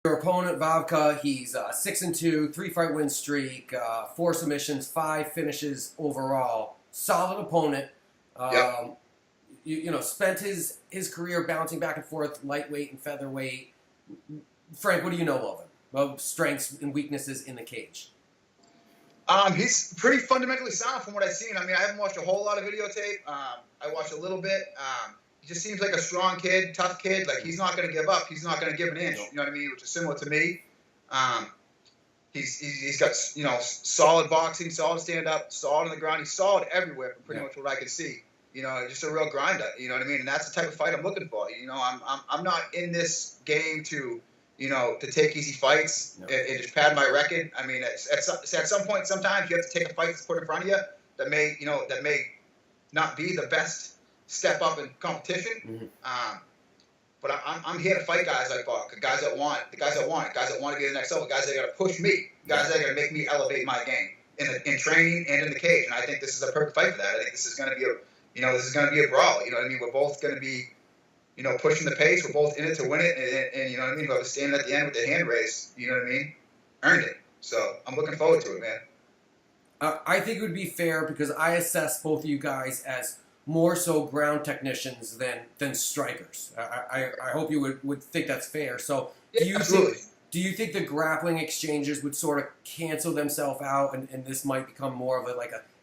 Your opponent, Vovka, he's 6-2, 3-fight win streak, 4 submissions, 5 finishes overall. Solid opponent. Yep. Spent his career bouncing back and forth, lightweight and featherweight. Frank, what do you know of him? Of strengths and weaknesses in the cage? He's pretty fundamentally sound from what I've seen. I mean, I haven't watched a whole lot of videotape. I watched a little bit. He just seems like a strong kid, tough kid. Like, he's not going to give up. He's not going to give an inch. You know what I mean? Which is similar to me. He's got, solid boxing, solid stand-up, solid on the ground. He's solid everywhere from pretty much what I can see. Just a real grinder. You know what I mean? And that's the type of fight I'm looking for. I'm not in this game to take easy fights and just pad my record. I mean, at some point, sometimes you have to take a fight that's put in front of you that may not be the best step up in competition. But I'm here to fight guys like Vovka, guys that want it, guys that want to get to the next level, guys that are going to push me, guys that are going to make me elevate my game in training and in the cage. And I think this is a perfect fight for that. I think this is going to be a brawl. You know what I mean? We're both going to be, pushing the pace. We're both in it to win it, and you know what I mean? Whoever's standing at the end with the hand raised, you know what I mean? Earned it. So I'm looking forward to it, man. I think it would be fair because I assess both of you guys as more so ground technicians than strikers. I hope you would think that's fair. So do you think the grappling exchanges would sort of cancel themselves out and this might become more of a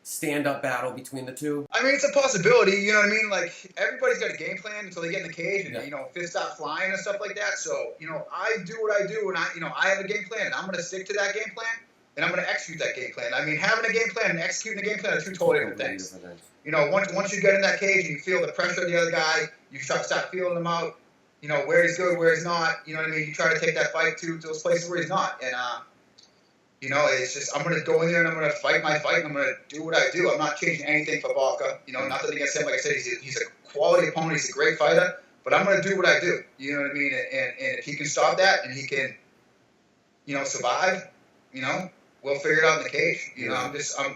stand-up battle between the two? I mean, it's a possibility, you know what I mean? Like, everybody's got a game plan until they get in the cage and, fists start flying and stuff like that. So, I do what I do, and I have a game plan, and I'm going to stick to that game plan, and I'm going to execute that game plan. I mean, having a game plan and executing a game plan are two totally different things. Once you get in that cage and you feel the pressure of the other guy, you start feeling him out, where he's good, where he's not, you know what I mean? You try to take that fight to those places where he's not. And, it's just, I'm going to go in there and I'm going to fight my fight and I'm going to do what I do. I'm not changing anything for Vovka. Nothing against him. Like I said, he's a quality opponent. He's a great fighter. But I'm going to do what I do. You know what I mean? And if he can stop that and he can, survive, we'll figure it out in the cage. I'm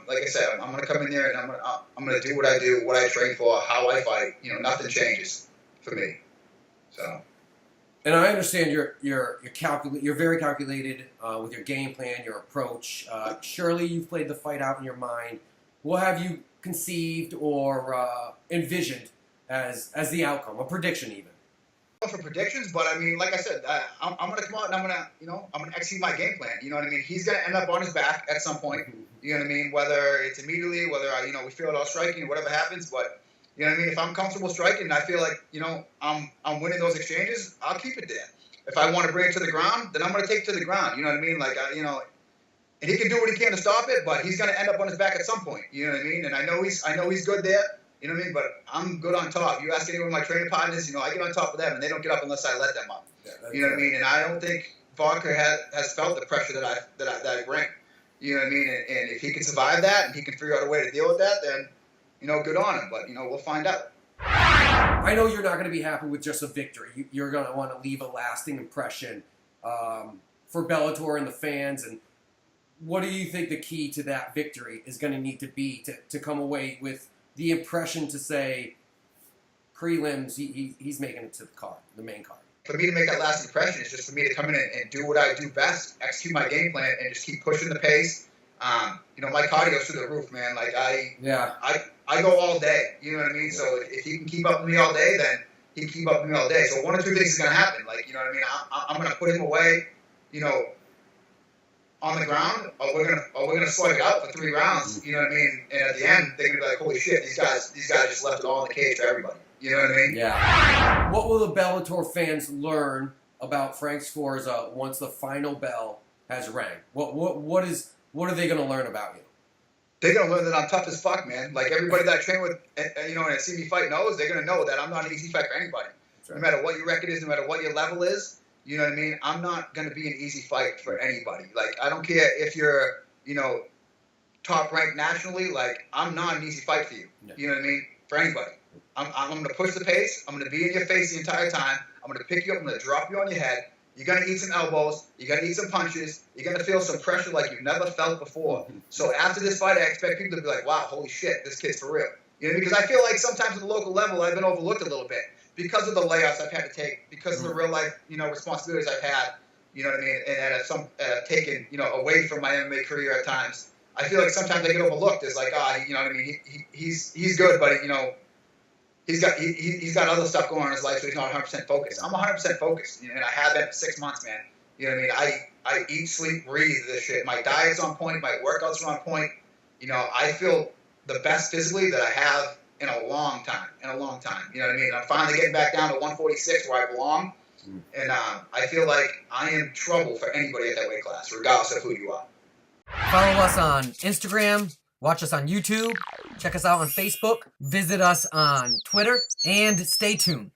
like I said, I'm going to come in there and I'm going to do what I do, what I train for, how I fight. Nothing changes for me. So. And I understand you're very calculated with your game plan, your approach. Surely you've played the fight out in your mind. What have you conceived or envisioned as the outcome, a prediction even? For predictions, but I mean, like I said, I'm going to come out and I'm going to execute my game plan. You know what I mean? He's going to end up on his back at some point. You know what I mean? Whether it's immediately, whether we feel it all striking, whatever happens, but. You know what I mean? If I'm comfortable striking and I feel like, I'm winning those exchanges, I'll keep it there. If I want to bring it to the ground, then I'm going to take it to the ground. You know what I mean? Like, and he can do what he can to stop it, but he's going to end up on his back at some point. You know what I mean? And I know he's good there. You know what I mean? But I'm good on top. You ask any one of my training partners, I get on top of them, and they don't get up unless I let them up. Yeah, you know what I mean? And I don't think Vovka has felt the pressure that I bring. You know what I mean? And if he can survive that and he can figure out a way to deal with that, then good on him, but, we'll find out. I know you're not going to be happy with just a victory. You're going to want to leave a lasting impression for Bellator and the fans. And what do you think the key to that victory is going to need to be to come away with the impression to say, prelims, he's making it to the main card? For me to make that lasting impression is just for me to come in and do what I do best, execute my game plan, and just keep pushing the pace. My cardio's through the roof, man. Like, I go all day, you know what I mean? So if he can keep up with me all day, then he can keep up with me all day. So one or two things is going to happen. Like, you know what I mean? I'm going to put him away, on the ground, or we're going to slug it out for 3 rounds, you know what I mean? And at the end, they're going to be like, holy shit, these guys just left it all in the cage for everybody. You know what I mean? Yeah. What will the Bellator fans learn about Frank Sforza once the final bell has rang? What are they going to learn about you? They're going to learn that I'm tough as fuck, man. Like, everybody that I train with, and see me fight knows, they're going to know that I'm not an easy fight for anybody. Right. No matter what your record is, no matter what your level is, you know what I mean? I'm not going to be an easy fight for anybody. Like, I don't care if you're, top ranked nationally. Like, I'm not an easy fight for you. Yeah. You know what I mean? For anybody. I'm going to push the pace. I'm going to be in your face the entire time. I'm going to pick you up. I'm going to drop you on your head. You're going to eat some elbows. You're going to eat some punches. You're going to feel some pressure like you've never felt before. So after this fight, I expect people to be like, wow, holy shit, this kid's for real. Because I feel like sometimes at the local level, I've been overlooked a little bit because of the layups I've had to take, because of the real life, responsibilities I've had. You know what I mean? And taken, away from my MMA career at times. I feel like sometimes I get overlooked as like, you know what I mean? He's good, but he's got other stuff going on in his life, so he's not 100% focused. I'm 100% focused, and I have been for 6 months, man. You know what I mean? I eat, sleep, breathe this shit. My diet's on point. My workouts are on point. I feel the best physically that I have in a long time. You know what I mean? I'm finally getting back down to 146 where I belong. And I feel like I am trouble for anybody at that weight class, regardless of who you are. Follow us on Instagram. Watch us on YouTube. Check us out on Facebook. Visit us on Twitter. And stay tuned.